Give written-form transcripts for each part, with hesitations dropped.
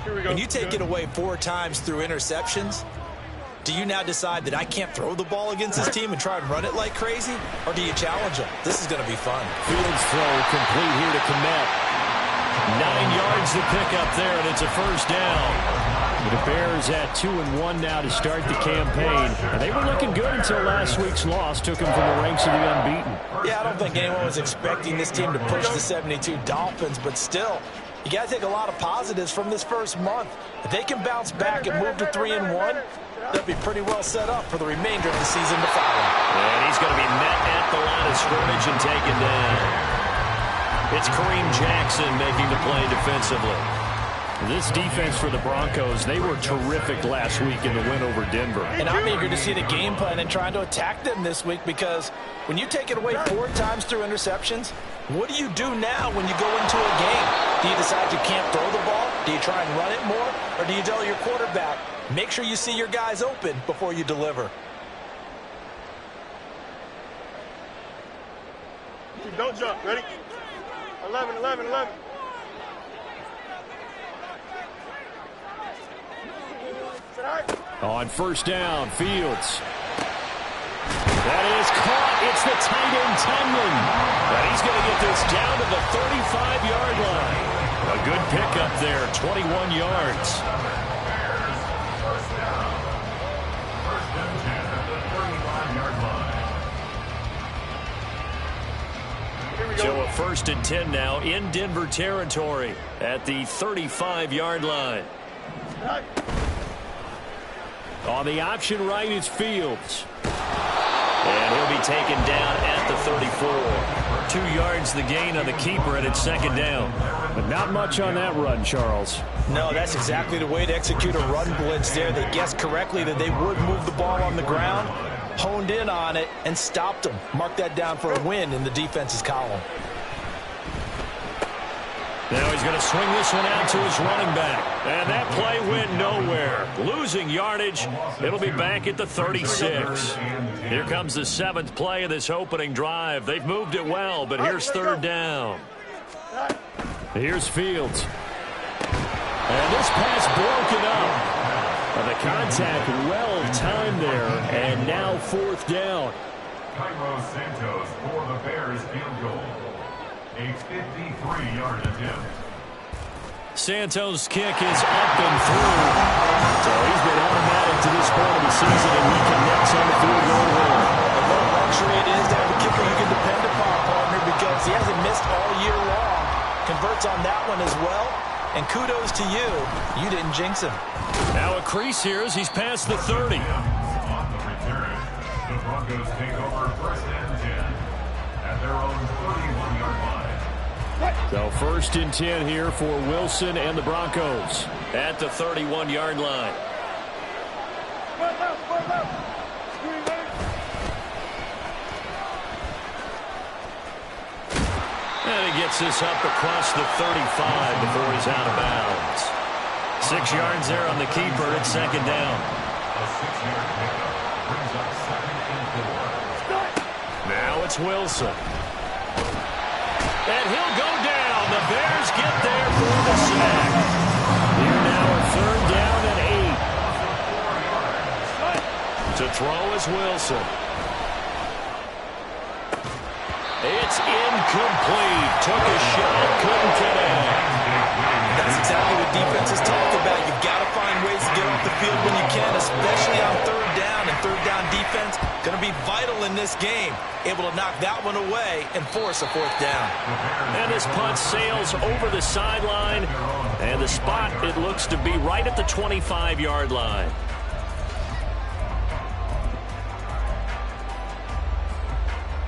When you take it away 4 times through interceptions, do you now decide that I can't throw the ball against this team and try and run it like crazy? Or do you challenge them? This is going to be fun. Fields throw complete here to Kmet. 9 yards to pick up there, and it's a first down. The Bears at 2-1 now to start the campaign. And they were looking good until last week's loss took them from the ranks of the unbeaten. Yeah, I don't think anyone was expecting this team to push the 72 Dolphins, but still, you got to take a lot of positives from this first month. If they can bounce back and move to 3-1, they'll be pretty well set up for the remainder of the season to follow. And he's going to be met at the line of scrimmage and taken down. It's Kareem Jackson making the play defensively. This defense for the Broncos, they were terrific last week in the win over Denver. And I'm eager to see the game plan and trying to attack them this week, because when you take it away 4 times through interceptions, what do you do now when you go into a game? Do you decide you can't throw the ball? Do you try and run it more? Or do you tell your quarterback, make sure you see your guys open before you deliver? Don't jump. Ready? 11, 11, 11. On first down, Fields. That is caught. It's the tight end, Tunyon. And he's going to get this down to the 35-yard line. A good pickup there, 21 yards. So a 1st and 10 now in Denver territory at the 35-yard line. On the option right is Fields. And he'll be taken down at the 34. 2 yards the gain on the keeper, and it's 2nd down. But not much on that run, Charles. No, that's exactly the way to execute a run blitz there. They guessed correctly that they would move the ball on the ground, honed in on it, and stopped them. Mark that down for a win in the defense's column. Now he's going to swing this one out to his running back. And that play went nowhere. Losing yardage. It'll be back at the 36. Here comes the 7th play of this opening drive. They've moved it well, but here's 3rd down. Here's Fields. And this pass broken up. And the contact well-timed there. And now 4th down. Cairo Santos for the Bears field goal. A 53-yard attempt. Santos' kick is up and through. So he's been automatic to this point of the season, and he connects on the field goal line. And what a luxury it is to have a kicker you can depend upon, partner, because he hasn't missed all year long. Converts on that one as well. And kudos to you. You didn't jinx him. Now a crease here as he's past the 30. On the return, the Broncos take over 1st and 10 at their own 31-yard line. So 1st and 10 here for Wilson and the Broncos at the 31-yard line. And he gets this up across the 35 before he's out of bounds. 6 yards there on the keeper. It's 2nd down. A 6-yard pickup brings up 2nd and 4. Now it's Wilson. And he'll go down. The Bears get there for the sack. Here now a 3rd down and 8. To throw is Wilson. It's incomplete. Took a shot, couldn't connect. That's exactly what defenses talk about. You've got to find ways to get off the field when you can, especially on 3rd down. And 3rd down defense going to be vital in this game. Able to knock that one away and force a 4th down. And this punt sails over the sideline. And the spot, it looks to be right at the 25-yard line.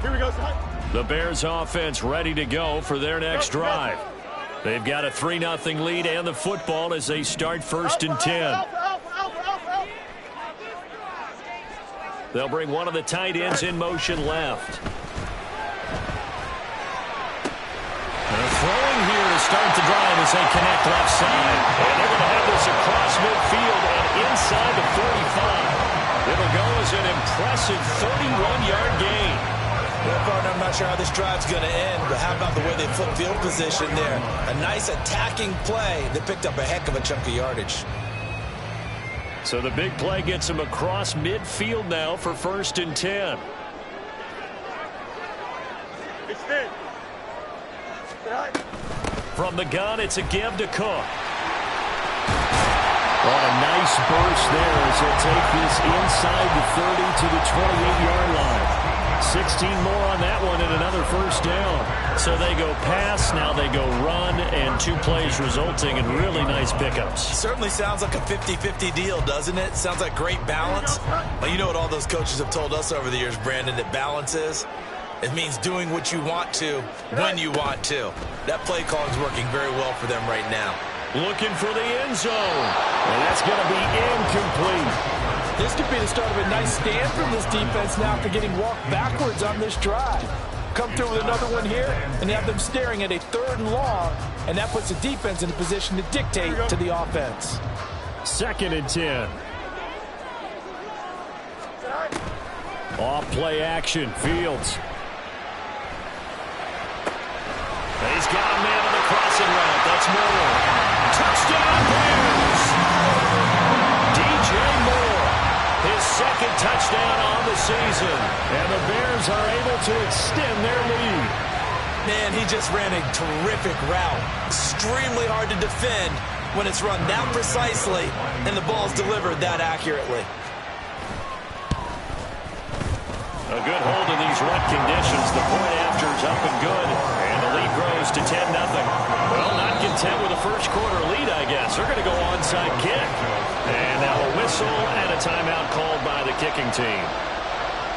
Here we go, son. The Bears offense ready to go for their next drive. They've got a 3-0 lead and the football as they start 1st and 10. They'll bring one of the tight ends in motion left. They're throwing here to start the drive as they connect left side. And they're going to have this across midfield and inside the 45. It'll go as an impressive 31-yard gain. Well, partner, I'm not sure how this drive's going to end, but how about the way they flip field position there? A nice attacking play that picked up a heck of a chunk of yardage. So the big play gets him across midfield now for 1st and 10. From the gun, it's a give to Cook. What a nice burst there as he'll take this inside the 30 to the 28-yard line. 16 more on that one and another 1st down. So they go pass, now they go run, and 2 plays resulting in really nice pickups. Certainly sounds like a 50-50 deal, doesn't it? Sounds like great balance. Well, you know what all those coaches have told us over the years, Brandon, that balance is? It means doing what you want to when you want to. That play calling is working very well for them right now. Looking for the end zone. And that's going to be incomplete. This could be the start of a nice stand from this defense now after getting walked backwards on this drive. Come through with another one here and have them staring at a 3rd and long, and that puts the defense in a position to dictate to the offense. 2nd and 10. Off play action, Fields. He's got a man on the crossing route. That's Moore. Touchdown, Bears! DJ Moore, his 2nd touchdown on the season. And the Bears are able to extend their lead. Man, he just ran a terrific route. Extremely hard to defend when it's run that precisely and the ball's delivered that accurately. A good hold in these wet conditions. The point after is up and good. And the lead grows to 10-0. Well, not content with a first-quarter lead, I guess. They're going to go onside kick. And now a whistle and a timeout called by the kicking team.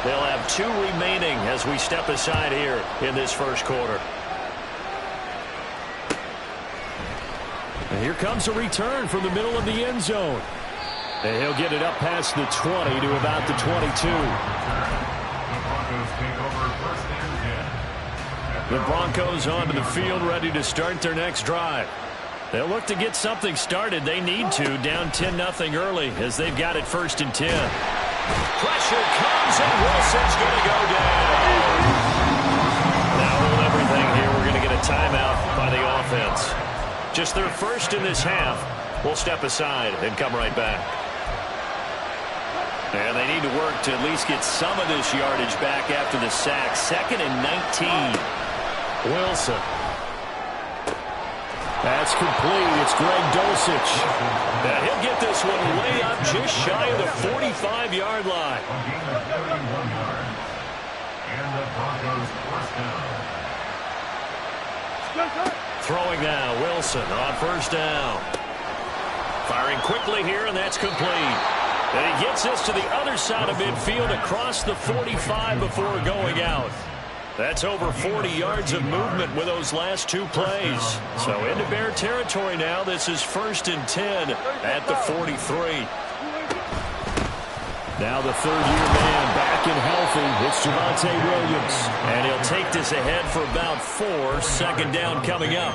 They'll have 2 remaining as we step aside here in this first quarter. And here comes a return from the middle of the end zone. And he'll get it up past the 20 to about the 22. The Broncos onto the field, ready to start their next drive. They'll look to get something started. They need to, down 10-0 early as they've got it 1st and 10. Pressure comes, and Wilson's going to go down. Now hold everything here. We're going to get a timeout by the offense. Just their 1st in this half. We'll step aside and come right back. And they need to work to at least get some of this yardage back after the sack. 2nd and 19. Wilson. That's complete. It's Greg Dulcich. Now he'll get this one way up just shy of the 45-yard line. And the Broncos force down. Throwing now, Wilson on 1st down. Firing quickly here, and that's complete. And he gets this to the other side of midfield across the 45 before going out. That's over 40 yards of movement with those last 2 plays. So into Bear territory now. This is 1st and 10 at the 43. Now the 3rd-year man back and healthy. It's Javonte Williams. And he'll take this ahead for about 4. 2nd down coming up.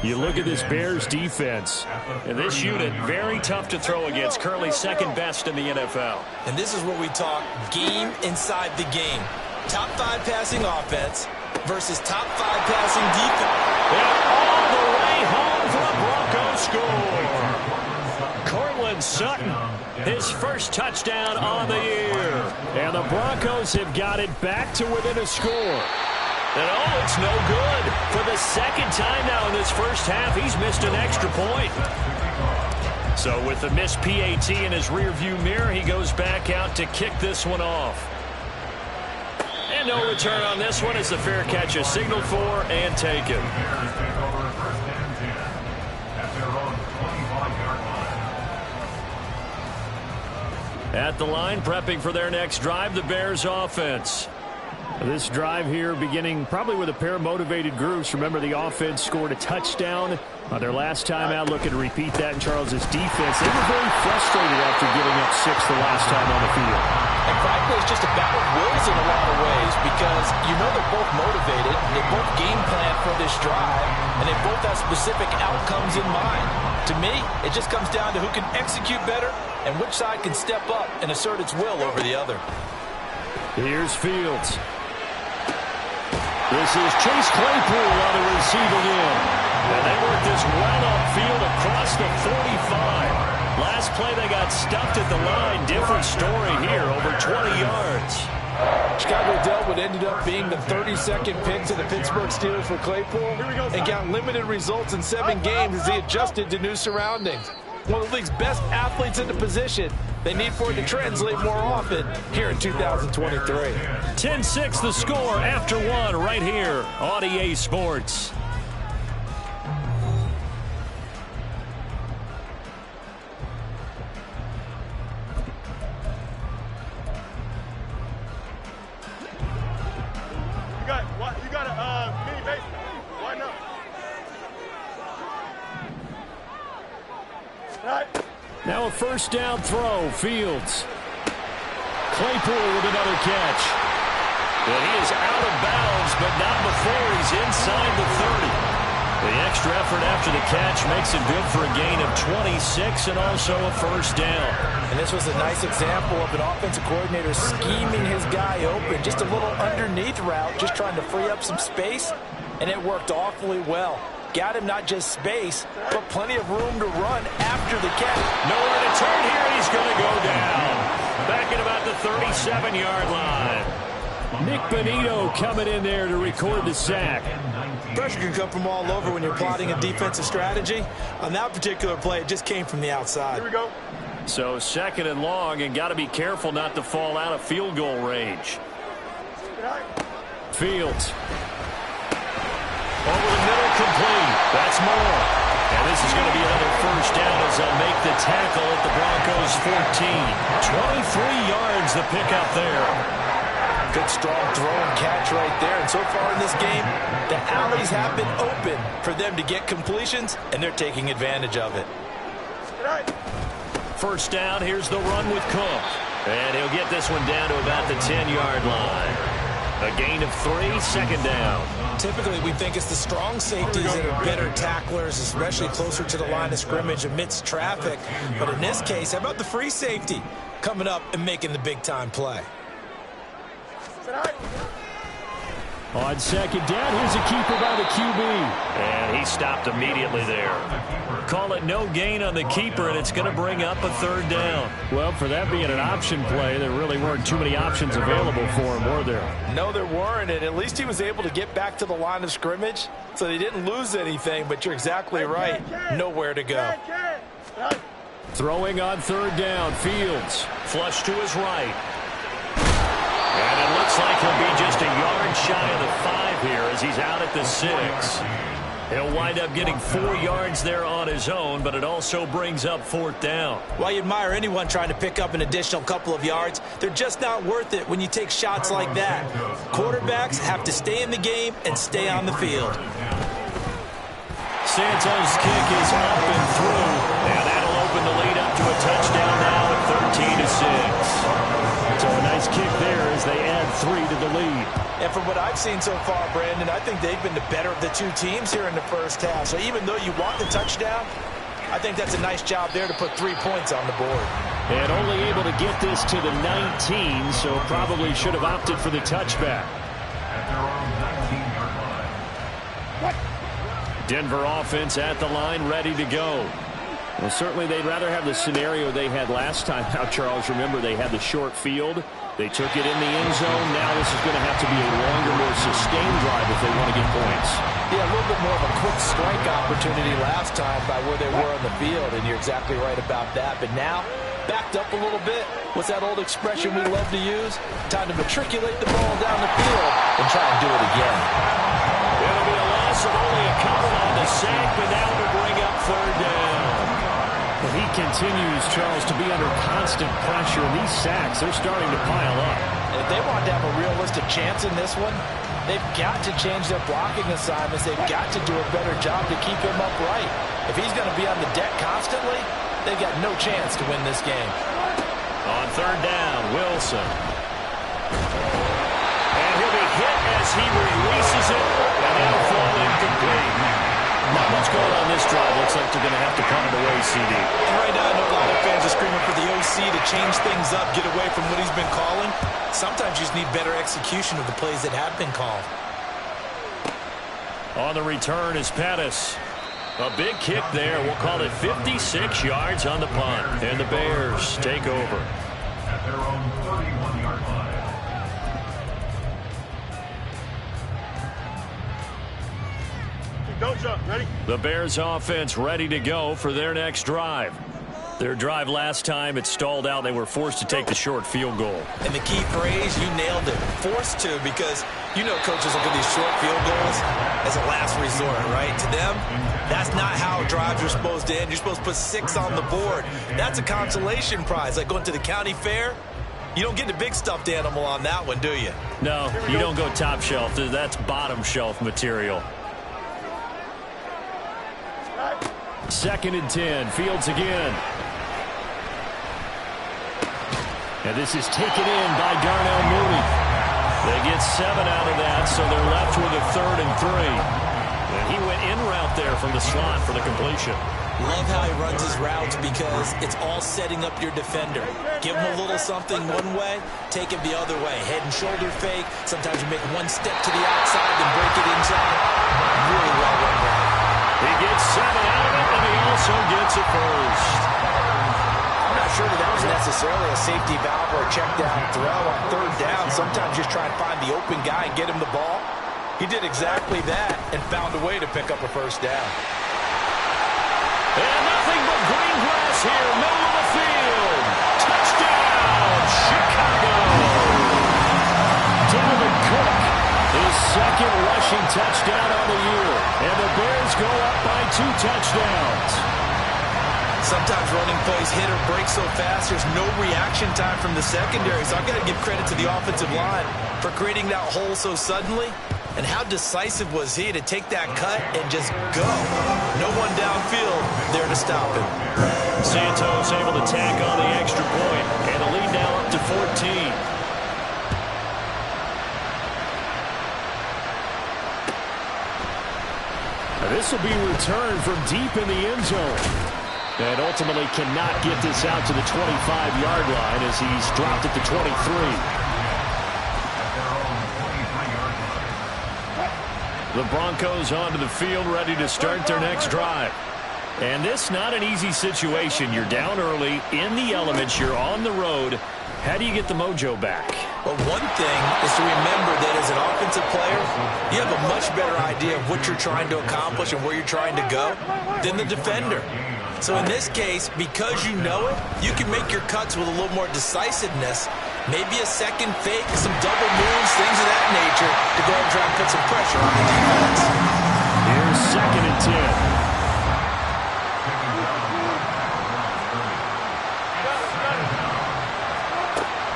You look at this Bears defense. And this unit, very tough to throw against. Currently 2nd best in the NFL. And this is what we talk game inside the game. Top 5 passing offense versus top 5 passing defense. And all the way home for the Broncos score. Cortland Sutton, his 1st touchdown on the year. And the Broncos have got it back to within a score. And oh, it's no good. For the 2nd time now in this first half, he's missed an extra point. So with the missed PAT in his rearview mirror, he goes back out to kick this one off. And no return on this one as the fair catch is signaled for and taken. At the line, prepping for their next drive, the Bears offense. This drive here beginning probably with a pair of motivated groups. Remember, the offense scored a touchdown on their last time out. Looking to repeat that in Charles's defense. They were very frustrated after giving up 6 the last time on the field. And frankly, it's just a battle of wills in a lot of ways because you know they're both motivated, they both game plan for this drive, and they both have specific outcomes in mind. To me, it just comes down to who can execute better and which side can step up and assert its will over the other. Here's Fields. This is Chase Claypool on the receiving end. And they work this well upfield across the 45. Last play they got stuffed at the line. Different story here, over 20 yards. Chicago dealt what ended up being the 32nd pick to the Pittsburgh Steelers for Claypool and got limited results in 7 games as he adjusted to new surroundings. One of the league's best athletes in the position. They need for it to translate more often here in 2023. 10-6 the score after 1 right here on EA Sports. You got a mini base. Why not? Right. Now a first down throw. Fields. Claypool with another catch. And he is out of bounds, but not before he's inside the 30. The extra effort after the catch makes it good for a gain of 26 and also a first down. And this was a nice example of an offensive coordinator scheming his guy open. Just a little underneath route, just trying to free up some space, and it worked awfully well. Got him not just space, but plenty of room to run after the catch. Nowhere to turn here, and he's going to go down. Back at about the 37-yard line. Nick Bonito coming in there to record the sack. Pressure can come from all over when you're plotting a defensive strategy. On that particular play, it just came from the outside. Here we go. So 2nd and long, and got to be careful not to fall out of field goal range. Fields. Over the middle, complete. That's more. And this is going to be another first down as they'll make the tackle at the Broncos 14. 23 yards the pickup there. Good strong throw and catch right there. And so far in this game, the alleys have been open for them to get completions, and they're taking advantage of it. First down, here's the run with Cook. And he'll get this one down to about the 10-yard line. A gain of 3, 2nd down. Typically, we think it's the strong safeties that are better tacklers, especially closer to the line of scrimmage amidst traffic. But in this case, how about the free safety coming up and making the big-time play? On 2nd down, here's a keeper by the QB. And he stopped immediately there. Call it no gain on the keeper, and it's going to bring up a 3rd down. Well, for that being an option play, there really weren't too many options available for him, were there? No, there weren't, and at least he was able to get back to the line of scrimmage, so they didn't lose anything, but you're exactly right. Nowhere to go. Throwing on 3rd down, Fields. Flush to his right. And it looks like he'll be just a yard shy of the 5 here as he's out at the 6. He'll wind up getting 4 yards there on his own, but it also brings up 4th down. While you admire anyone trying to pick up an additional couple of yards, they're just not worth it when you take shots like that. Quarterbacks have to stay in the game and stay on the field. Santos' kick is up and through, and that'll open the lead up to a touchdown now at 13-6. So a nice kick there as they add 3 to the lead. And from what I've seen so far, Brandon, I think they've been the better of the 2 teams here in the first half. So even though you want the touchdown, I think that's a nice job there to put 3 points on the board. And only able to get this to the 19, so probably should have opted for the touchback. Denver offense at the line, ready to go. Well, certainly they'd rather have the scenario they had last time out, Charles. Remember, they had the short field. They took it in the end zone. Now this is going to have to be a longer, more sustained drive if they want to get points. Yeah, a little bit more of a quick strike opportunity last time by where they were on the field, and you're exactly right about that. But now, backed up a little bit. What's that old expression we love to use? Time to matriculate the ball down the field and try and do it again. It'll be a loss of only a couple on the sack, but now to bring up 3rd down. Well, he continues, Charles, to be under constant pressure. And these sacks, they're starting to pile up. And if they want to have a realistic chance in this one, they've got to change their blocking assignments. They've got to do a better job to keep him upright. If he's going to be on the deck constantly, they've got no chance to win this game. On 3rd down, Wilson. And he'll be hit as he releases it, and it'll fall incomplete. Not much going on this drive. Looks like they're going to have to punt it away, CD. And right now, I know a lot of fans are screaming for the OC to change things up, get away from what he's been calling. Sometimes you just need better execution of the plays that have been called. On the return is Pettis. A big kick there. We'll call it 56 yards on the punt. And the Bears take over. At their own 31-yard line. Don't jump. Ready? The Bears offense ready to go for their next drive. Their drive last time, it stalled out. They were forced to take the short field goal. And the key phrase, you nailed it, forced to, because you know coaches look at these short field goals as a last resort, right? To them, that's not how drives are supposed to end. You're supposed to put 6 on the board. That's a consolation prize, like going to the county fair. You don't get the big stuffed animal on that one, do you? No, you don't go top shelf. That's bottom shelf material. 2nd and 10. Fields again. And this is taken in by Darnell Mooney. They get 7 out of that, so they're left with a 3rd and 3. And he went in route there from the slot for the completion. Love how he runs his routes because it's all setting up your defender. Give him a little something one way, take him the other way. Head and shoulder fake. Sometimes you make one step to the outside, then break it inside. Really well run route. He gets 7 out of it, and he also gets a first. I'm not sure that was necessarily a safety valve or a check down throw on 3rd down. Sometimes just try and find the open guy and get him the ball. He did exactly that and found a way to pick up a 1st down. And nothing but green grass here, middle of the field. Touchdown, Chicago. Dalvin Cook, his 2nd rushing touchdown on the year. And the Bears go up by 2 touchdowns. Sometimes running plays hit or break so fast, there's no reaction time from the secondary. So I've got to give credit to the offensive line for creating that hole so suddenly. And how decisive was he to take that cut and just go? No one downfield there to stop him. Santos able to tack on the extra point, and the lead now up to 14. This will be returned from deep in the end zone. And ultimately cannot get this out to the 25-yard line as he's dropped at the 23. The Broncos onto the field, ready to start their next drive. And this not an easy situation. You're down early, in the elements, you're on the road. How do you get the mojo back? Well, one thing is to remember that as an offensive player, you have a much better idea of what you're trying to accomplish and where you're trying to go than the defender. So in this case, because you know it, you can make your cuts with a little more decisiveness. Maybe a second fake, some double moves, things of that nature to go and try and put some pressure on the defense. Here's 2nd and 10.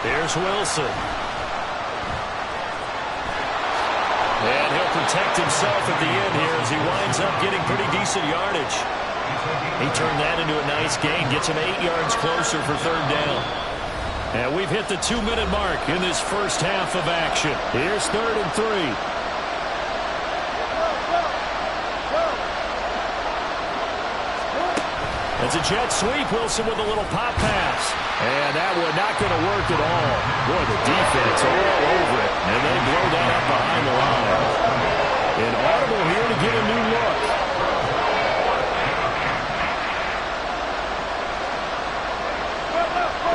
Here's Wilson. And he'll protect himself at the end here as he winds up getting pretty decent yardage. He turned that into a nice gain, gets him 8 yards closer for 3rd down. And we've hit the 2-minute mark in this first half of action. Here's 3rd and 3. It's a jet sweep. Wilson with a little pop pass. And that one not going to work at all. Boy, the defense all over it. And they blow that up behind the line. An audible here to get a new look.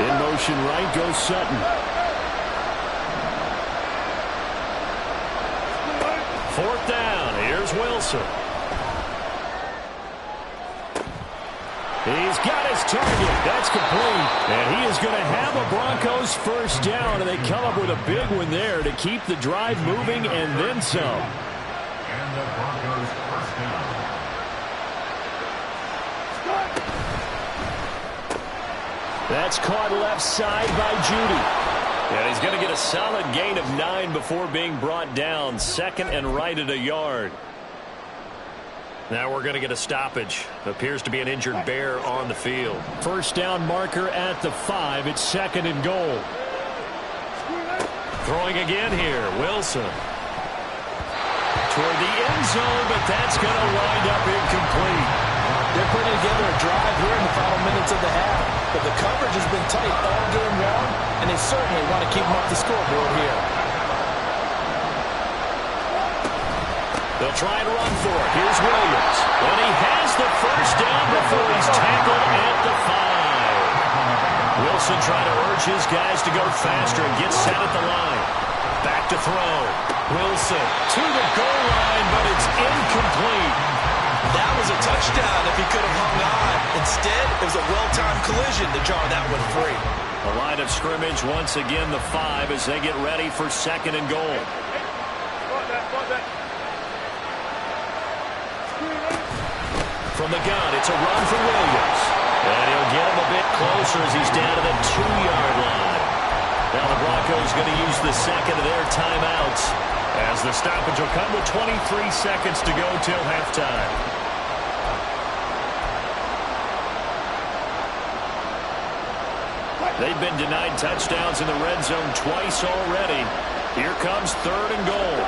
In motion right goes Sutton. 4th down. Here's Wilson. He's got his target. That's complete. And he is going to have a Broncos 1st down. And they come up with a big one there to keep the drive moving and then some. And the Broncos 1st down. That's caught left side by Judy. And he's going to get a solid gain of 9 before being brought down. 2nd and right at a yard. Now we're going to get a stoppage. Appears to be an injured Bear on the field. 1st down marker at the 5. It's 2nd and goal. Throwing again here, Wilson. Toward the end zone, but that's going to wind up incomplete. They're putting together a drive here in the final minutes of the half. But the coverage has been tight all game long, and they certainly want to keep them off the scoreboard here. They'll try and run for it. Here's Williams. And he has the first down before he's tackled at the 5. Wilson trying to urge his guys to go faster and get set at the line. Back to throw. Wilson to the goal line, but it's incomplete. That was a touchdown if he could have hung on. Instead, it was a well-timed collision to draw that one free. The line of scrimmage, once again, the 5 as they get ready for 2nd and goal. From the gun, it's a run for Williams. And he'll get him a bit closer as he's down to the 2-yard line. Now the Broncos going to use the second of their timeouts as the stoppage will come with 23 seconds to go till halftime. They've been denied touchdowns in the red zone twice already. Here comes 3rd and goal.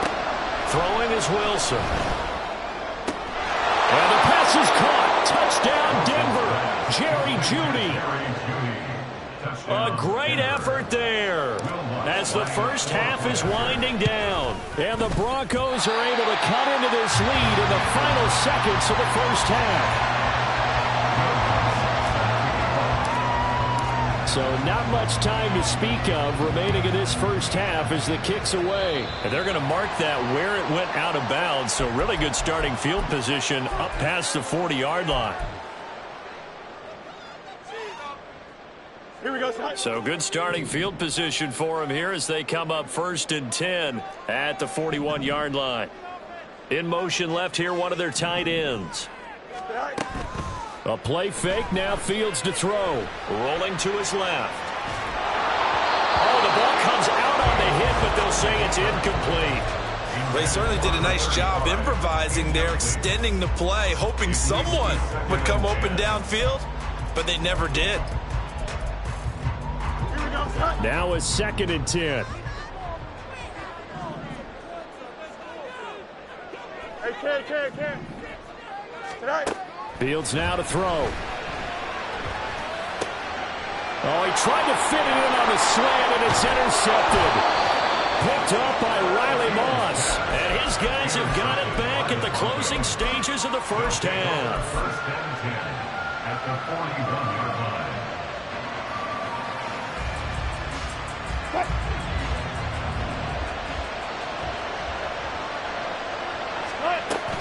Throwing is Wilson. And the pass is caught. Touchdown, Denver. Jerry Jeudy. A great effort there as the first half is winding down. And the Broncos are able to cut into this lead in the final seconds of the first half. So not much time to speak of remaining in this first half as the kick's away. And they're going to mark that where it went out of bounds. So really good starting field position up past the 40-yard line. Here we go, son. So good starting field position for them here as they come up 1st and 10 at the 41-yard line. In motion left here, one of their tight ends. A play fake, now Fields to throw. Rolling to his left. Oh, the ball comes out on the hit, but they'll say it's incomplete. They certainly did a nice job improvising there, extending the play, hoping someone would come open downfield, but they never did. Now a 2nd and 10. Hey, Ken. Tonight. Fields now to throw. Oh, he tried to fit it in on the slant, and it's intercepted. Picked up by Riley Moss. And his guys have got it back at the closing stages of the first half. 1st and 10 at the 41-yard line.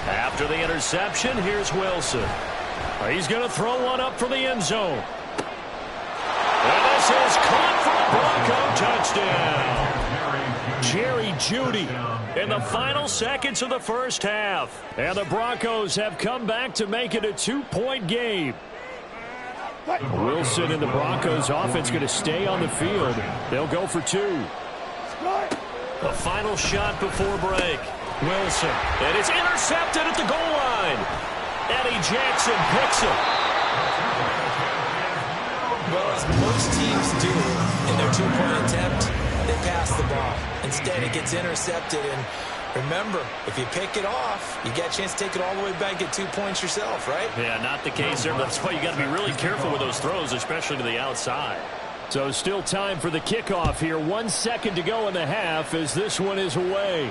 After the interception, here's Wilson. He's going to throw one up for the end zone. And this is caught for a Bronco touchdown. Jerry Jeudy in the final seconds of the first half. And the Broncos have come back to make it a 2-point game. Wilson and the Broncos offense going to stay on the field. They'll go for 2. The final shot before break. Wilson, and it's intercepted at the goal line. Eddie Jackson picks it. Well, as most teams do in their 2-point attempt, they pass the ball. Instead, it gets intercepted, and remember, if you pick it off, you get a chance to take it all the way back and get 2 points yourself, right? Yeah, not the case there. That's why you got to be really careful with those throws, especially to the outside. So still time for the kickoff here. 1 second to go in the half as this one is away.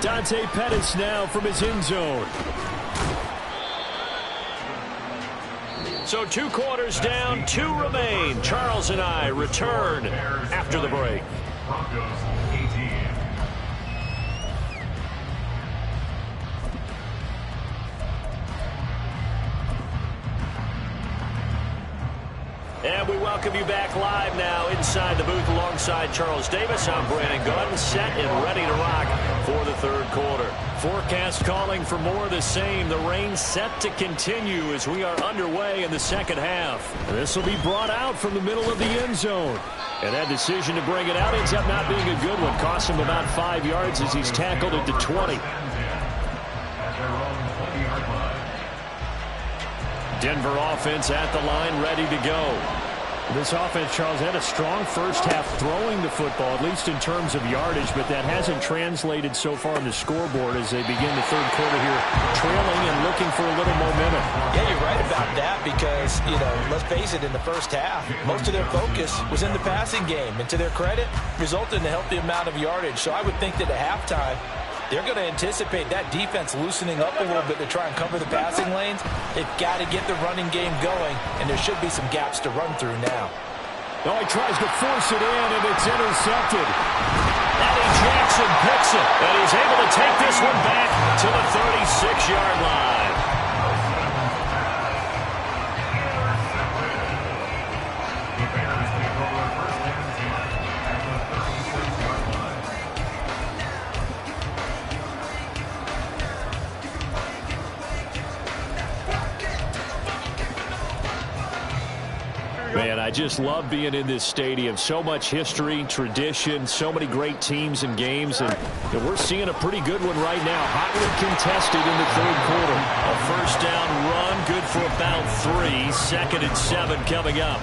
Dante Pettis now from his end zone. So 2 quarters down, 2 remain. Charles and I return after the break. Broncos 18. And we welcome you back live now inside the booth alongside Charles Davis. I'm Brandon Gunn, set and ready to rock for the 3rd quarter. Forecast calling for more of the same. The rain set to continue as we are underway in the 2nd half. This will be brought out from the middle of the end zone. And that decision to bring it out ends up not being a good one. Cost him about 5 yards as he's tackled at the 20. Denver offense at the line, ready to go. This offense, Charles, had a strong first half throwing the football, at least in terms of yardage, but that hasn't translated so far on the scoreboard as they begin the 3rd quarter here, trailing and looking for a little momentum. Yeah, you're right about that because, let's face it, in the first half, most of their focus was in the passing game. And to their credit, resulted in a healthy amount of yardage. So I would think that at halftime, they're going to anticipate that defense loosening up a little bit to try and cover the passing lanes. They've got to get the running game going, and there should be some gaps to run through now. Oh, he tries to force it in, and it's intercepted. Eddie Jackson picks it, and he's able to take this one back to the 36-yard line. The Bears take over first and 10 at the 36-yard line. Man, I just love being in this stadium. So much history, tradition, so many great teams and games, and we're seeing a pretty good one right now. Hotly contested in the third quarter. A first down run, good for about 3. 2nd and 7 coming up.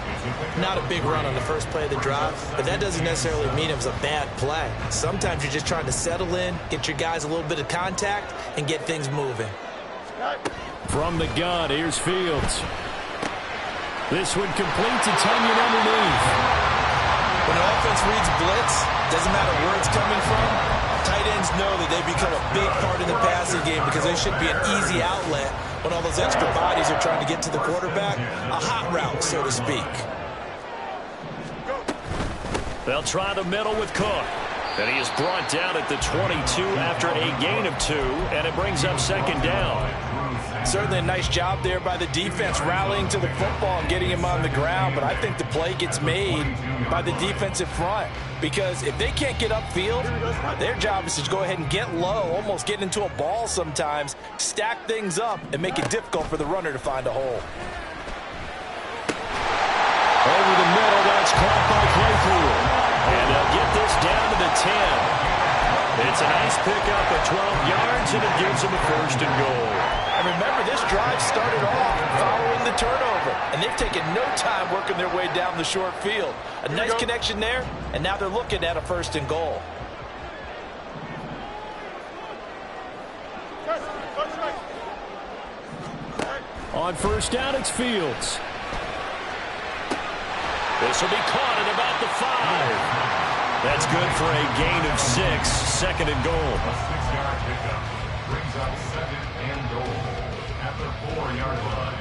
Not a big run on the first play of the drive, but that doesn't necessarily mean it was a bad play. Sometimes you're just trying to settle in, get your guys a little bit of contact, and get things moving. From the gun, here's Fields. This one complete to Tunyon underneath. When an offense reads blitz, doesn't matter where it's coming from, tight ends know that they become a big part in the passing game because they should be an easy outlet when all those extra bodies are trying to get to the quarterback. A hot route, so to speak. They'll try the middle with Cook. And he is brought down at the 22 after a gain of 2, and it brings up 2nd down. Certainly a nice job there by the defense rallying to the football and getting him on the ground, but I think the play gets made by the defensive front because if they can't get upfield, their job is to go ahead and get low, almost get into a ball sometimes, stack things up, and make it difficult for the runner to find a hole. Over the middle, that's caught by Claypool. And they'll get this down to the 10. It's a nice pickup of 12 yards, and it gives them a 1st and goal. And remember, this drive started off following the turnover, and they've taken no time working their way down the short field. A nice connection there, and now they're looking at a 1st and goal. On first down, it's Fields. This will be caught at about the 5. That's good for a gain of 6. 2nd and goal. A 6-yard pickup brings up 2nd and goal at the 4-yard line.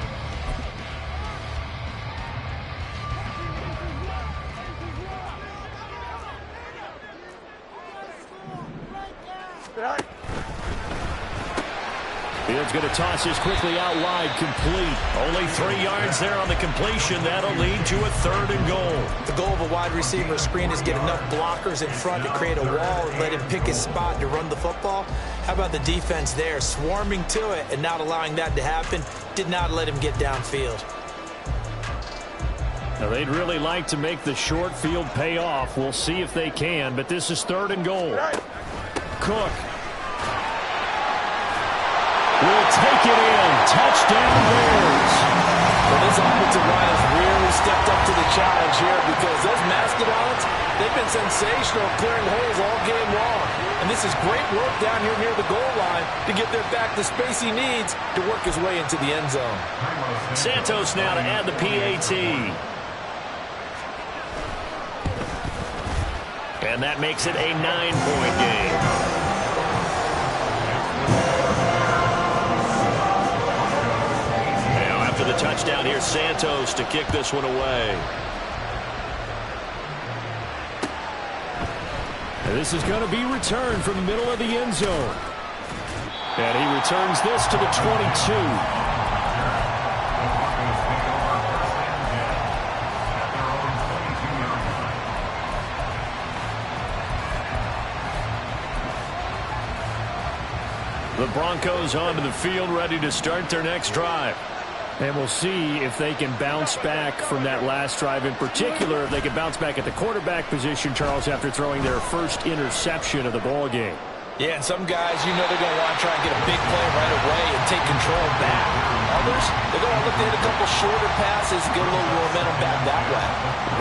Fields going to toss this quickly out wide, complete. Only 3 yards there on the completion. That'll lead to a 3rd and goal. The goal of a wide receiver screen is get enough blockers in front to create a wall and let him pick his spot to run the football. How about the defense there, swarming to it and not allowing that to happen? Did not let him get downfield. Now, they'd really like to make the short field pay off. We'll see if they can, but this is 3rd and goal. Cook will take it in. Touchdown Bears. Well, this offensive line has really stepped up to the challenge here because those Mastodons, they've been sensational clearing holes all game long. And this is great work down here near the goal line to get their back the space he needs to work his way into the end zone. Santos now to add the PAT. And that makes it a 9-point game. The touchdown here, Santos to kick this one away. And this is going to be returned from the middle of the end zone. And he returns this to the 22. The Broncos onto the field, ready to start their next drive. And we'll see if they can bounce back from that last drive. In particular, if they can bounce back at the quarterback position, Charles, after throwing their first interception of the ball game. Yeah, and some guys, you know they're going to want to try and get a big play right away and take control back. Others, they're going to look to hit a couple shorter passes and get a little momentum back that way.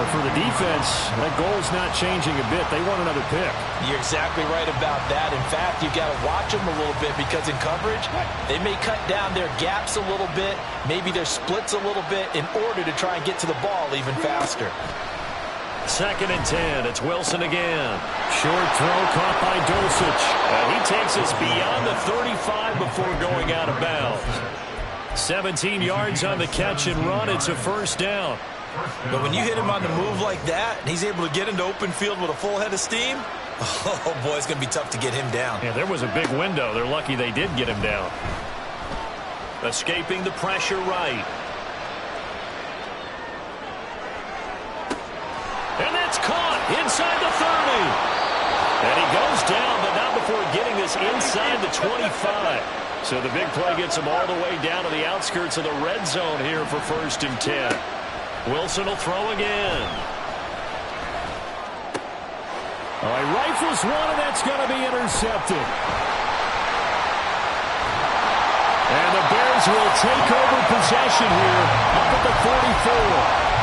But for the defense, that goal's not changing a bit. They want another pick. You're exactly right about that. In fact, you've got to watch them a little bit because in coverage, they may cut down their gaps a little bit, maybe their splits a little bit in order to try and get to the ball even faster. 2nd and 10. It's Wilson again. Short throw caught by Dulcich. And he takes us beyond the 35 before going out of bounds. 17 yards on the catch and run. It's a first down. But when you hit him on the move like that, and he's able to get into open field with a full head of steam, oh, boy, it's going to be tough to get him down. Yeah, there was a big window. They're lucky they did get him down. Escaping the pressure right. And that's caught inside the 30. And he goes down, but not before getting this inside the 25. So the big play gets him all the way down to the outskirts of the red zone here for 1st and 10. Wilson will throw again. All right, rifles one, and that's going to be intercepted. And the Bears will take over possession here up at the 44.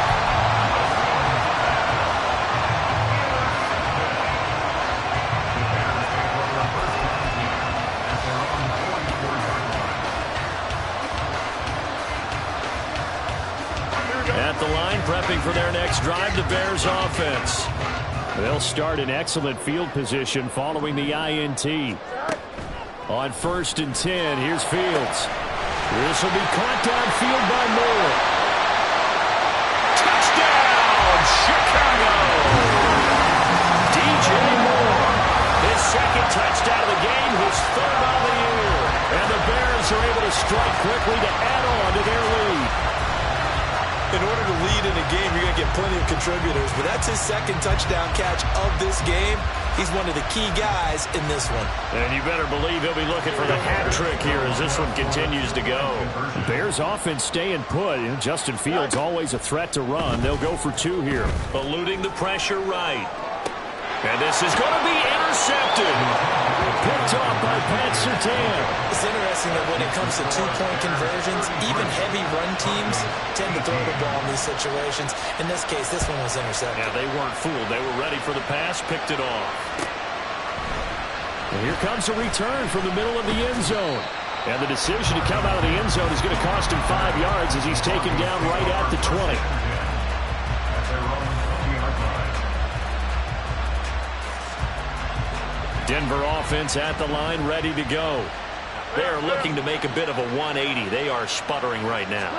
At the line, prepping for their next drive, the Bears offense. They'll start in excellent field position following the INT. On 1st and 10, here's Fields. This will be caught downfield by Moore. Touchdown, Chicago! DJ Moore, his 2nd touchdown of the game, his 3rd on the year. And the Bears are able to strike quickly to add on to their lead. In order to lead in a game, you're going to get plenty of contributors, but that's his 2nd touchdown catch of this game. He's one of the key guys in this one. And you better believe he'll be looking for the hat trick here as this one continues to go. Bears offense staying put. Justin Fields always a threat to run. They'll go for 2 here. Eluding the pressure right. And this is going to be intercepted. Picked off by Pat Surtain. It's interesting that when it comes to 2-point conversions, even heavy run teams tend to throw the ball in these situations. In this case, this one was intercepted. Yeah, they weren't fooled. They were ready for the pass, picked it off. And here comes a return from the middle of the end zone. And the decision to come out of the end zone is going to cost him 5 yards as he's taken down right at the 20. Denver offense at the line, ready to go. They are looking to make a bit of a 180. They are sputtering right now.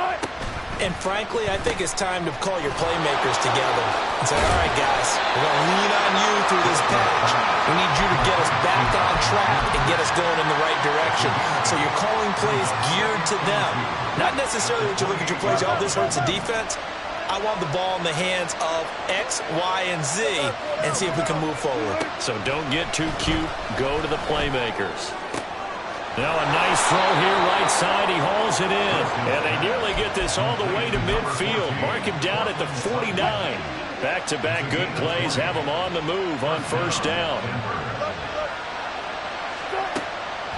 And frankly, I think it's time to call your playmakers together and say, all right, guys, we're going to lean on you through this patch. We need you to get us back on track and get us going in the right direction. So you're calling plays geared to them. Not necessarily that you look at your plays, oh, this hurts the defense. I want the ball in the hands of X, Y, and Z and see if we can move forward. So don't get too cute. Go to the playmakers. Now a nice throw here right side. He hauls it in. And they nearly get this all the way to midfield. Mark him down at the 49. Back-to-back good plays have him on the move on 1st down.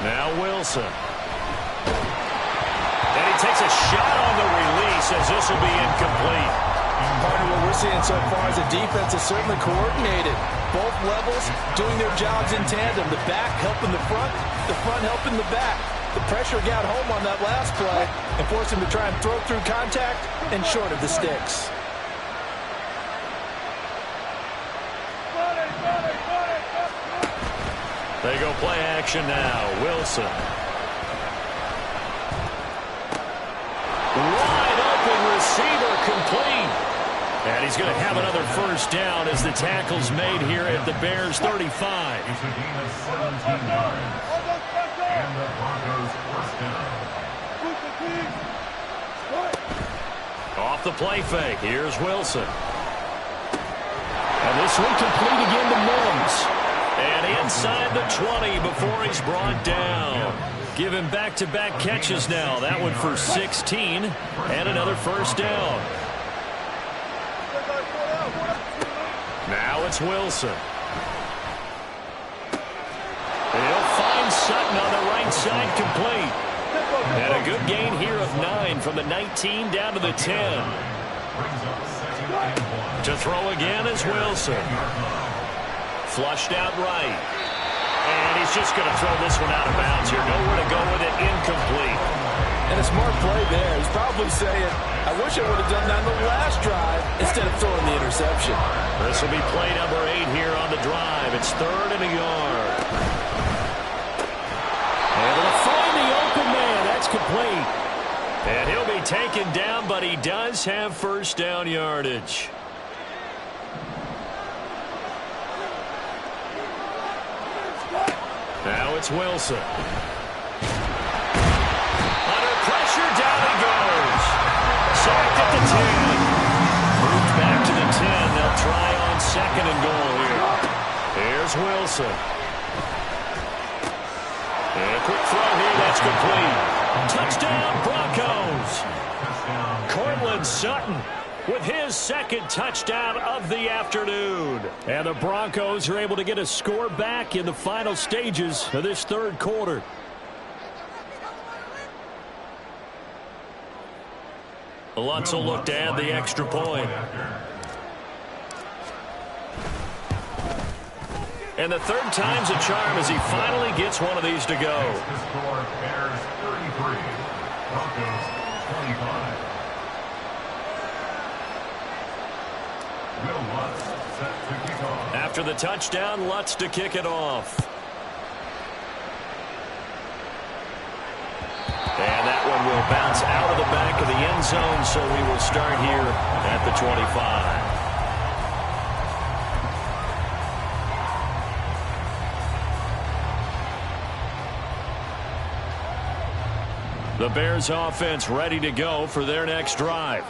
Now Wilson. And he takes a shot on the release as this will be incomplete. Part of what we're seeing so far is the defense is certainly coordinated. Both levels doing their jobs in tandem. The back helping the front helping the back. The pressure got home on that last play and forced him to try and throw through contact and short of the sticks. They go play action now. Wilson. Wide open receiver complete. And he's going to have another 1st down as the tackle's made here at the Bears 35. It's a gain of 17 yards. And the Broncos 1st down. Off the play fake. Here's Wilson. And this one complete again to Mims. And inside the 20 before he's brought down. Give him back-to-back catches now. That one for 16 and another 1st down. Now it's Wilson. He'll find Sutton on the right side complete. And a good gain here of 9 from the 19 down to the 10. To throw again is Wilson. Flushed out right. And he's just going to throw this one out of bounds here. Nowhere to go with it. Incomplete. And a smart play there. He's probably saying, I wish I would have done that on the last drive instead of throwing the interception. This will be play number 8 here on the drive. It's 3rd and a yard. Able to find the open man. That's complete. And he'll be taken down, but he does have first down yardage. Now it's Wilson. Under pressure, down he goes. Sacked at the 10. Moved back to the 10. They'll try on 2nd and goal here. Here's Wilson. And a quick throw here. That's complete. Touchdown, Broncos. Cortland Sutton with his 2nd touchdown of the afternoon. And the Broncos are able to get a score back in the final stages of this 3rd quarter. Lutz will look to add the extra point. And the 3rd time's a charm as he finally gets one of these to go. The score, Bears 33, Broncos 25. Will Lutz set to kick off. After the touchdown, Lutz to kick it off. And that one will bounce out of the back of the end zone, so we will start here at the 25. The Bears offense ready to go for their next drive.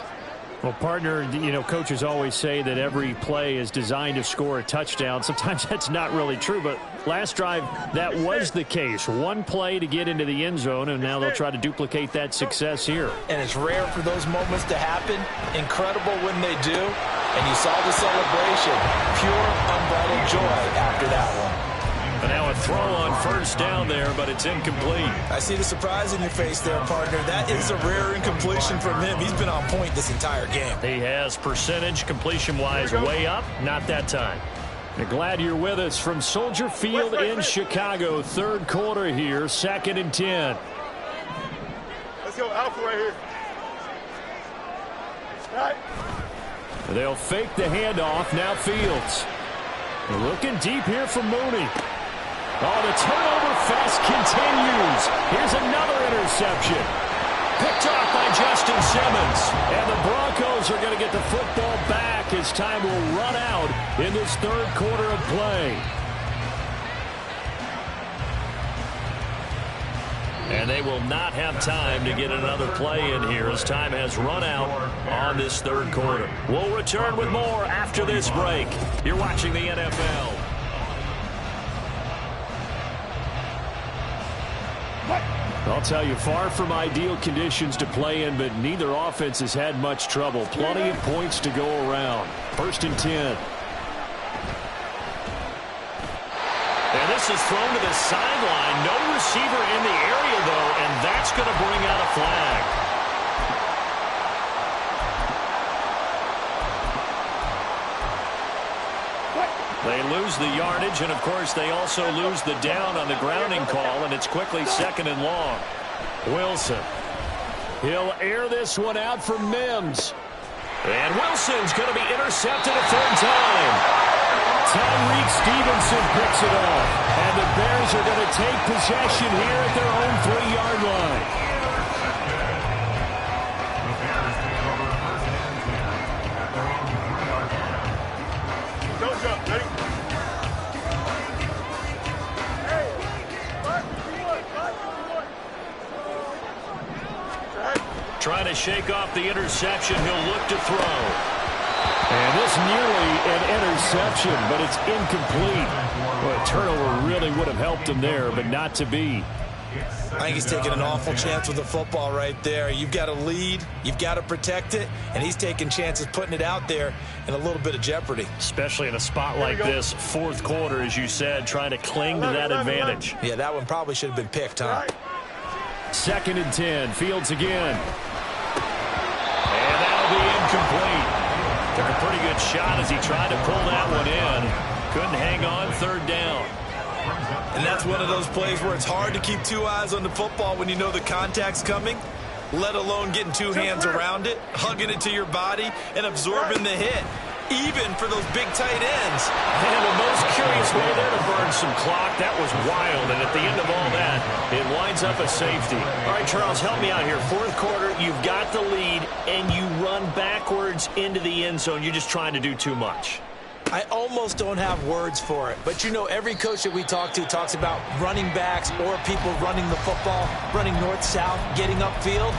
Well, partner, you know, coaches always say that every play is designed to score a touchdown. Sometimes that's not really true, but last drive, that was the case. One play to get into the end zone, and now they'll try to duplicate that success here. And it's rare for those moments to happen. Incredible when they do. And you saw the celebration. Pure, unbridled joy after that one. And now a throw on first down there, but it's incomplete. I see the surprise in your face there, partner. That is a rare incompletion from him. He's been on point this entire game. He has percentage completion-wise way up. Not that time. Glad you're with us from Soldier Field in Chicago. 3rd quarter here, 2nd and 10. Let's go alpha right here. All right. They'll fake the handoff. Now Fields. Looking deep here for Mooney. Oh, the turnover fest continues. Here's another interception. Picked off by Justin Simmons. And the Broncos are going to get the football back as time will run out in this 3rd quarter of play. And they will not have time to get another play in here as time has run out on this 3rd quarter. We'll return with more after this break. You're watching the NFL. I'll tell you, far from ideal conditions to play in, but neither offense has had much trouble. Plenty of points to go around. 1st and 10. And this is thrown to the sideline. No receiver in the area, though, and that's going to bring out a flag. They lose the yardage, and, of course, they also lose the down on the grounding call, and it's quickly 2nd and long. Wilson. He'll air this one out for Mims. And Wilson's going to be intercepted a 3rd time. Tyreek Stevenson picks it off. And the Bears are going to take possession here at their own 3-yard line. The Bears take over 1st and 10 at their own 3-yard line. Don't jump. Ready? Hey, Trying to shake off the interception. He'll look to throw. And this nearly an interception, but it's incomplete. Well, a turnover really would have helped him there, but not to be. I think he's taking an awful chance with the football right there. You've got to lead, you've got to protect it, and he's taking chances putting it out there in a little bit of jeopardy. Especially in a spot like this, 4th quarter, as you said, trying to cling to that advantage. Yeah, that one probably should have been picked, huh? 2nd and 10, Fields again. And that'll be incomplete. Took a pretty good shot as he tried to pull that one in. Couldn't hang on 3rd down. And that's one of those plays where it's hard to keep 2 eyes on the football when you know the contact's coming, let alone getting 2 hands around it, hugging it to your body, and absorbing the hit. even for those big tight ends. And the most curious way there to burn some clock. That was wild, and at the end of all that, it winds up a safety. All right, Charles, help me out here. Fourth quarter, you've got the lead, and you run backwards into the end zone. You're just trying to do too much. I almost don't have words for it, but you know every coach that we talk to talks about running backs or people running the football, running north-south, getting upfield.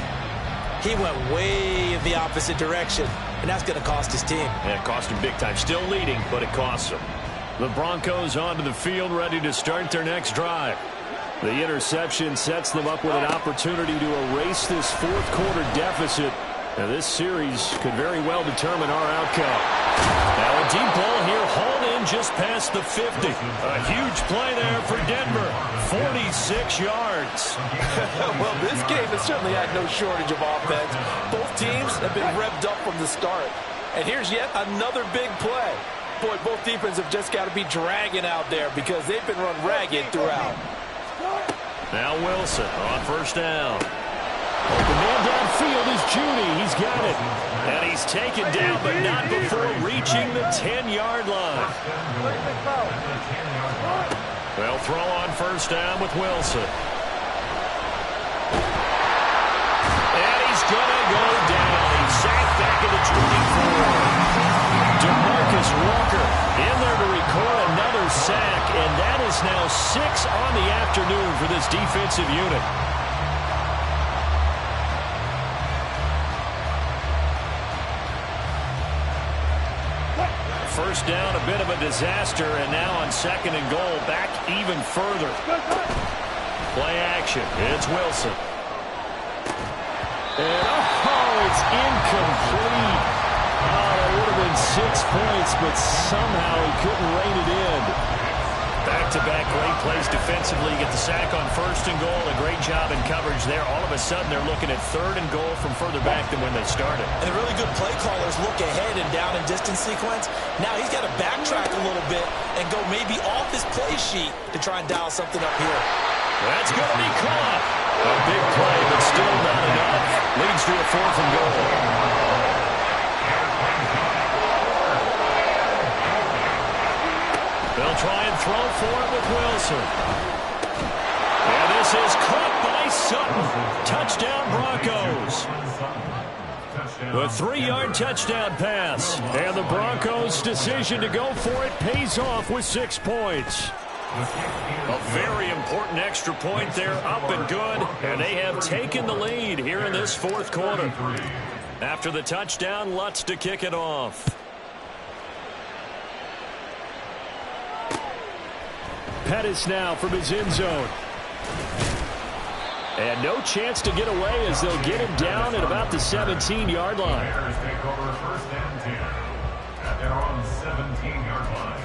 He went way in the opposite direction, and that's going to cost his team. Yeah, it cost him big time. Still leading, but it costs him. The Broncos onto the field, ready to start their next drive. The interception sets them up with an opportunity to erase this fourth quarter deficit. And this series could very well determine our outcome. Now a deep ball here, hauled in just past the 50. A huge play there for Denver. 46 yards. Well, this game has certainly had no shortage of offense. Both teams have been revved up from the start. And here's yet another big play. Boy, both defenses have just got to be dragging out there because they've been run ragged throughout. Now Wilson on first down. The man downfield is Judy. He's got it. And he's taken down, but not before reaching the 10-yard line. They'll throw on first down with Wilson. And he's going to go down. He's sacked back at the 24. DeMarcus Walker in there to record another sack, and that is now 6 on the afternoon for this defensive unit. First down, a bit of a disaster, and now on second and goal, back even further. Play action. It's Wilson. And, it's incomplete. Oh, that would have been 6 points, but somehow he couldn't rein it in. Back-to-back great plays defensively. You get the sack on first and goal. A great job in coverage there. All of a sudden, they're looking at third and goal from further back than when they started. And the really good play callers look ahead and down in distance sequence. Now he's got to backtrack a little bit and go maybe off his play sheet to try and dial something up here. That's going to be caught. A big play, but still not enough. Leads to a fourth and goal. They'll try and throw for it with Wilson. And this is caught by Sutton. Touchdown Broncos. A 3-yard touchdown pass. And the Broncos' decision to go for it pays off with 6 points. A very important extra point there, up and good. And they have taken the lead here in this fourth quarter. After the touchdown, Lutz to kick it off. Pettis now from his end zone. And no chance to get away as they'll get him down at about the 17-yard line. Bears take over first and 10 at their own 17-yard line.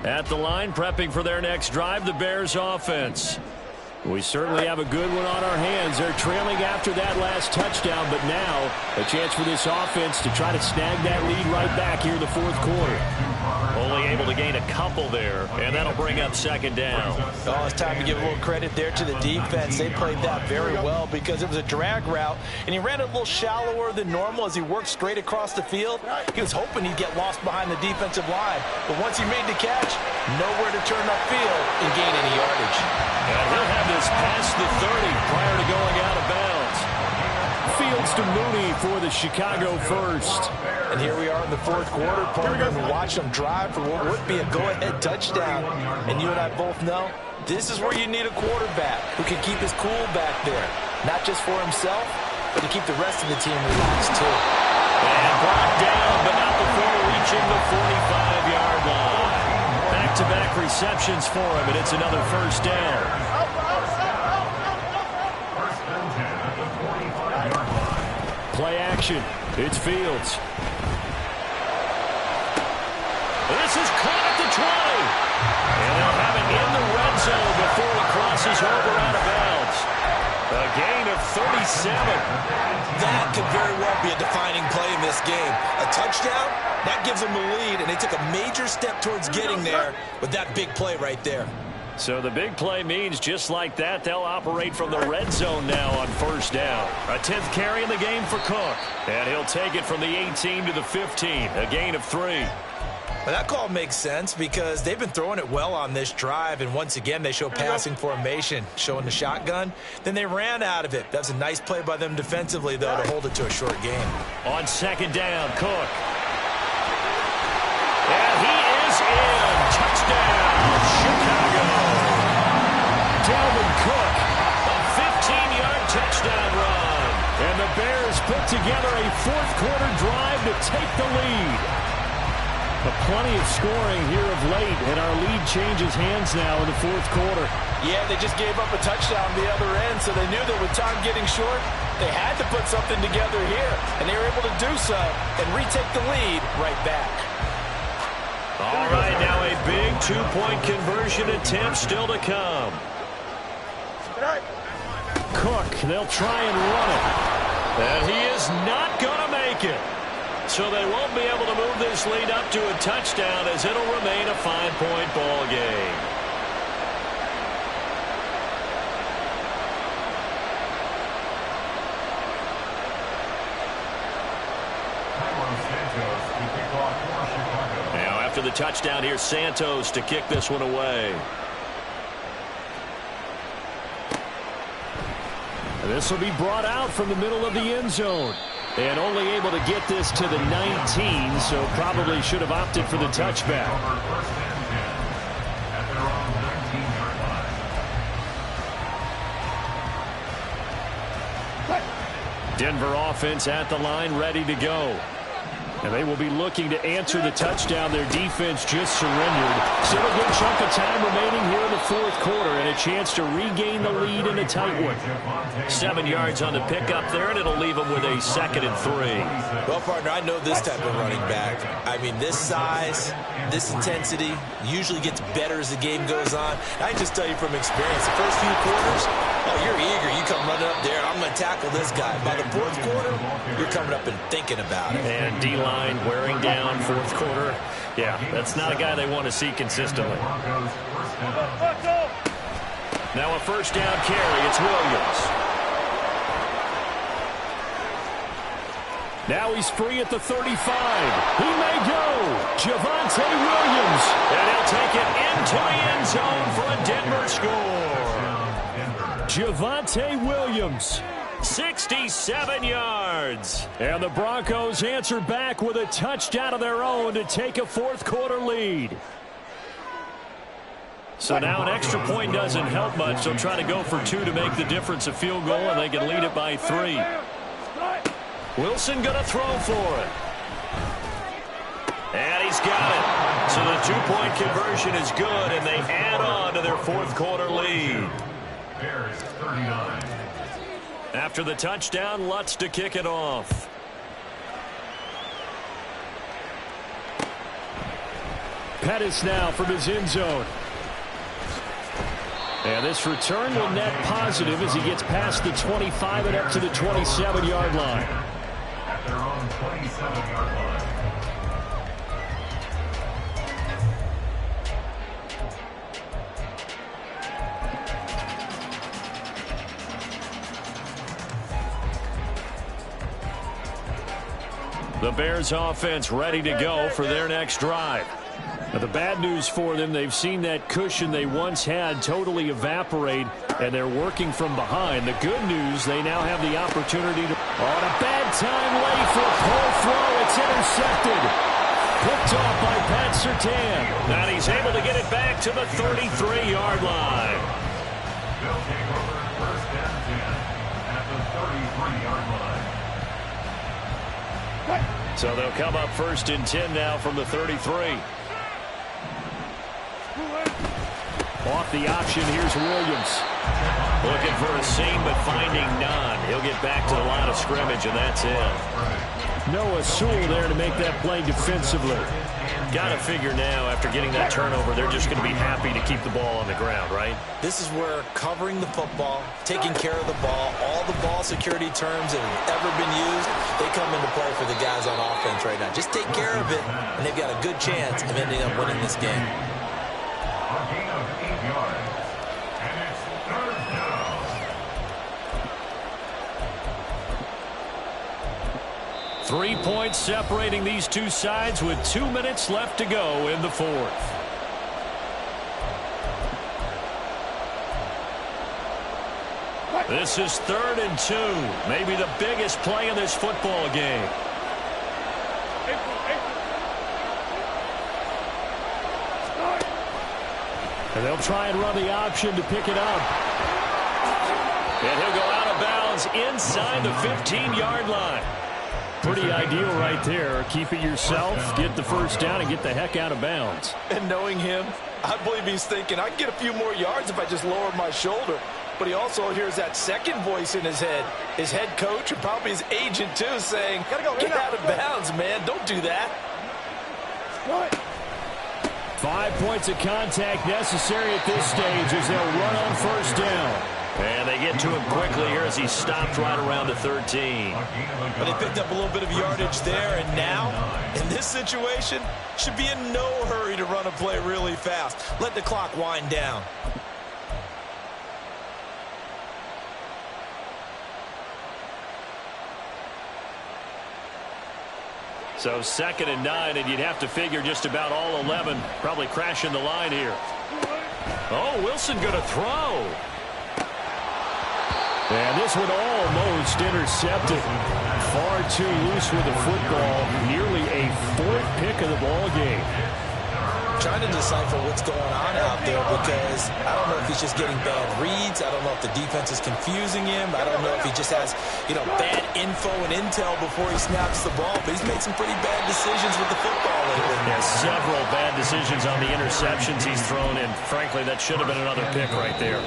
At the line, prepping for their next drive, the Bears offense. We certainly have a good one on our hands. They're trailing after that last touchdown, but now a chance for this offense to try to snag that lead right back here in the fourth quarter. Only able to gain a couple there, and that'll bring up second down. Oh, it's time to give a little credit there to the defense. They played that very well because it was a drag route, and he ran it a little shallower than normal as he worked straight across the field. He was hoping he'd get lost behind the defensive line, but once he made the catch, nowhere to turn upfield and gain any yardage. And he'll have this past the 30 prior to going out of bounds. Fields to Mooney for the Chicago first. And here we are in the fourth quarter, partner, and watch them drive for what would be a go-ahead touchdown. And you and I both know this is where you need a quarterback who can keep his cool back there. Not just for himself, but to keep the rest of the team relaxed too. And brought down, but not before reaching the 45-yard line. Back-to-back receptions for him, and it's another first down. First and 10 at the 45-yard line. Play action. It's Fields. This is caught at the 20. And they'll have it in the red zone before he crosses over out of bounds. A gain of 37. That could very well be a defining play in this game. A touchdown, that gives them the lead, and they took a major step towards getting there with that big play right there. So the big play means just like that, they'll operate from the red zone now on first down. A 10th carry in the game for Cook. And he'll take it from the 18 to the 15, a gain of 3. Well, that call makes sense because they've been throwing it well on this drive, and once again they show passing formation, showing the shotgun. Then they ran out of it. That's a nice play by them defensively, though, to hold it to a short game. On second down, Cook. And he is in. Touchdown, Chicago. Dalvin Cook. A 15-yard touchdown run. And the Bears put together a fourth-quarter drive to take the lead. But plenty of scoring here of late, and our lead changes hands now in the fourth quarter. Yeah, they just gave up a touchdown the other end, so they knew that with time getting short, they had to put something together here, and they were able to do so and retake the lead right back. All right, now a big two-point conversion attempt still to come. Cook, they'll try and run it. And he is not going to make it. So they won't be able to move this lead up to a touchdown as it'll remain a 5-point ball game. Now after the touchdown, here's Santos to kick this one away. This will be brought out from the middle of the end zone. And only able to get this to the 19, so probably should have opted for the touchback. Denver offense at the line, ready to go. And they will be looking to answer the touchdown. Their defense just surrendered. Still a good chunk of time remaining here in the fourth quarter and a chance to regain the lead in a tight one. 7 yards on the pickup there, and it'll leave them with a 2nd and 3. Well, partner, I know this type of running back. I mean, this size, this intensity usually gets better as the game goes on. I can just tell you from experience, the first few quarters, oh, you're eager. You come running up there, and I'm going to tackle this guy. By the fourth quarter, you're coming up and thinking about it. And D-line wearing down fourth quarter. Yeah, that's not a guy they want to see consistently. Now a first down carry. It's Williams. Now he's free at the 35. He may go. Javonte Williams. And he'll take it into the end zone for a Denver score. Javonte Williams. 67 yards. And the Broncos answer back with a touchdown of their own to take a fourth quarter lead. So now an extra point doesn't help much. They'll try to go for 2 to make the difference a field goal, and they can lead it by 3. Wilson going to throw for it. And he's got it. So the 2-point conversion is good, and they add on to their fourth quarter lead. Bears 39. After the touchdown, Lutz to kick it off. Pettis now from his end zone. And this return will net positive as he gets past the 25 and up to the 27-yard line. At their own 27-yard line. The Bears offense ready to go for their next drive. Now, the bad news for them, they've seen that cushion they once had totally evaporate, and they're working from behind. The good news, they now have the opportunity to... On a bad time late for a pull throw. It's intercepted. Picked off by Pat Surtain. And he's able to get it back to the 33-yard line. They'll take over first and 10 at the 33-yard line. So they'll come up first and 10 now from the 33. Off the option, here's Williams. Looking for a seam, but finding none. He'll get back to the line of scrimmage, and that's it. Noah Sewell there to make that play defensively. Got to figure now, after getting that turnover, they're just going to be happy to keep the ball on the ground, right? This is where covering the football, taking care of the ball, all the ball security terms that have ever been used, they come into play for the guys on offense right now. Just take care of it, and they've got a good chance of ending up winning this game. A gain of 8 yards. 3 points separating these two sides with 2 minutes left to go in the fourth. This is 3rd and 2. Maybe the biggest play in this football game. And they'll try and run the option to pick it up. And he'll go out of bounds inside the 15-yard line. Pretty ideal right there. Keep it yourself, get the first down, and get the heck out of bounds. And knowing him, I believe he's thinking, I can get a few more yards if I just lower my shoulder. But he also hears that second voice in his head. His head coach, or probably his agent too, saying, get out of bounds, man. Don't do that. 5 points of contact necessary at this stage as they'll run on first down. And they get to him quickly here as he stopped right around the 13. But they picked up a little bit of yardage there, and now, in this situation, should be in no hurry to run a play really fast. Let the clock wind down. So 2nd and 9, and you'd have to figure just about all 11 probably crashing the line here. Oh, Wilson going to throw. And this one almost intercepted. Far too loose with the football. Nearly a 4th pick of the ball game. Trying to decipher what's going on out there because I don't know if he's just getting bad reads. I don't know if the defense is confusing him. I don't know if he just has, bad info and intel before he snaps the ball. But he's made some pretty bad decisions with the football lately. Yeah, several bad decisions on the interceptions he's thrown, and frankly, that should have been another pick right there.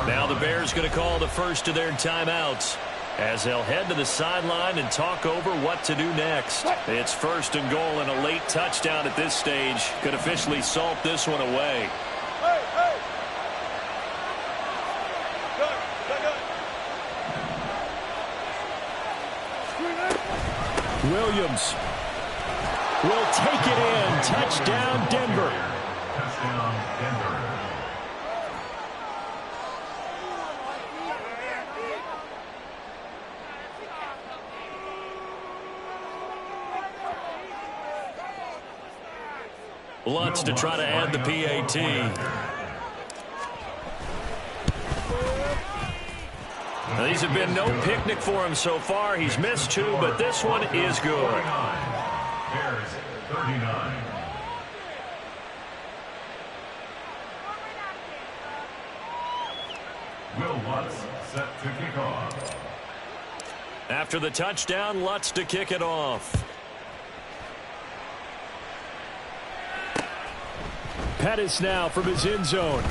Now the Bears going to call the first of their timeouts as they'll head to the sideline and talk over what to do next. It's 1st and goal, and a late touchdown at this stage could officially salt this one away. Williams will take it in. Touchdown, Denver. Touchdown, Denver. Lutz to try to add the PAT. Now, these have been no picnic for him so far. He's missed 2, but this one is good. Bears 39. Will Lutz set to kick off. After the touchdown, Lutz to kick it off. Pettis now from his end zone.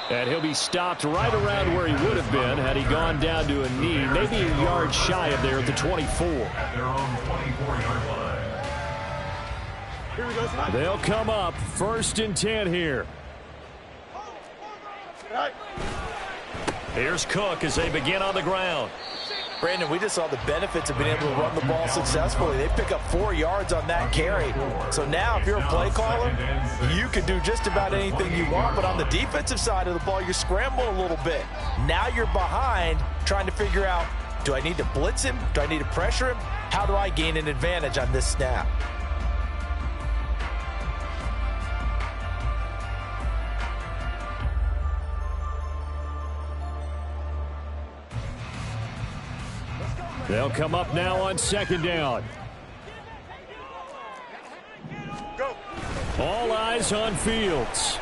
And he'll be stopped right around where he would have been had he gone down to a knee, maybe a yard shy of there at the 24. At their own 24-yard line. They'll come up 1st and 10 here. Here's Cook as they begin on the ground. Brandon, we just saw the benefits of being able to run the ball successfully. They pick up 4 yards on that carry. So now if you're a play caller, you can do just about anything you want. But on the defensive side of the ball, you scramble a little bit. Now you're behind trying to figure out, do I need to blitz him? Do I need to pressure him? How do I gain an advantage on this snap? They'll come up now on 2nd down. Go. All eyes on Fields.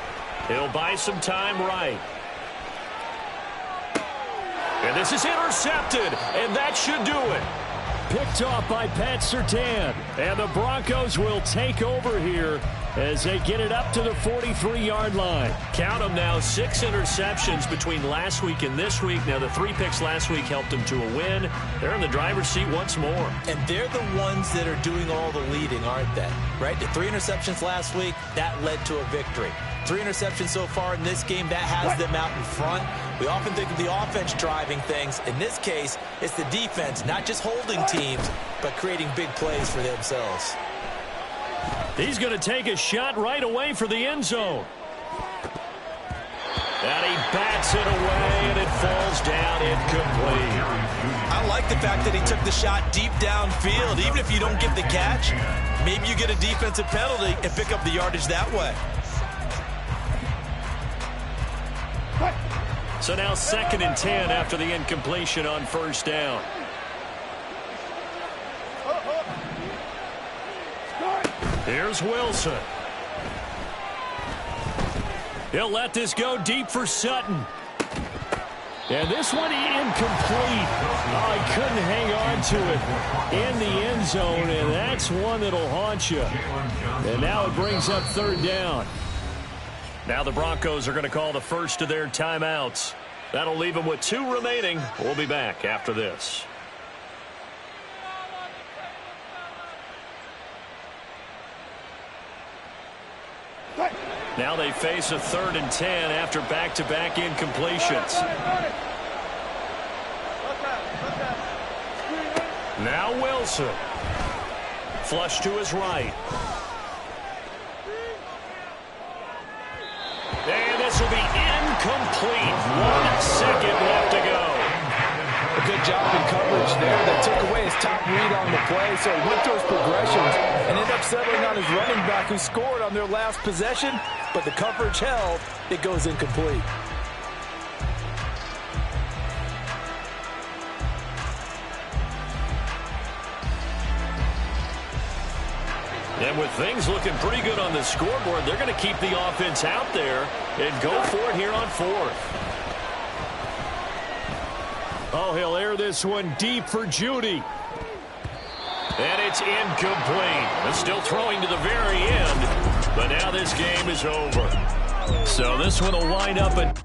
He'll buy some time right. And this is intercepted, and that should do it. Picked off by Pat Surtain. And the Broncos will take over here as they get it up to the 43-yard line. Count them now, 6 interceptions between last week and this week. Now, the 3 picks last week helped them to a win. They're in the driver's seat once more. And they're the ones that are doing all the leading, aren't they? Right? The 3 interceptions last week, that led to a victory. 3 interceptions so far in this game, that has them out in front. We often think of the offense driving things. In this case, it's the defense, not just holding teams, but creating big plays for themselves. He's going to take a shot right away for the end zone. And he bats it away, and it falls down incomplete. I like the fact that he took the shot deep downfield. Even if you don't get the catch, maybe you get a defensive penalty and pick up the yardage that way. So now 2nd and 10 after the incompletion on 1st down. Here's Wilson. He'll let this go deep for Sutton. And this one incomplete. Oh, he couldn't hang on to it in the end zone, and that's one that'll haunt you. And now it brings up 3rd down. Now the Broncos are going to call the first of their timeouts. That'll leave them with 2 remaining. We'll be back after this. Now they face a 3rd and 10 after back-to-back incompletions. Now Wilson. Flush to his right. And this will be incomplete. 1 second left to go. A good job in coverage there. They took away his top read on the play, so he went through his progressions and ended up settling on his running back who scored on their last possession, but the coverage held. It goes incomplete. And with things looking pretty good on the scoreboard, they're going to keep the offense out there and go for it here on 4th. Oh, he'll air this one deep for Judy. And it's incomplete. It's still throwing to the very end, but now this game is over. So this one will wind up at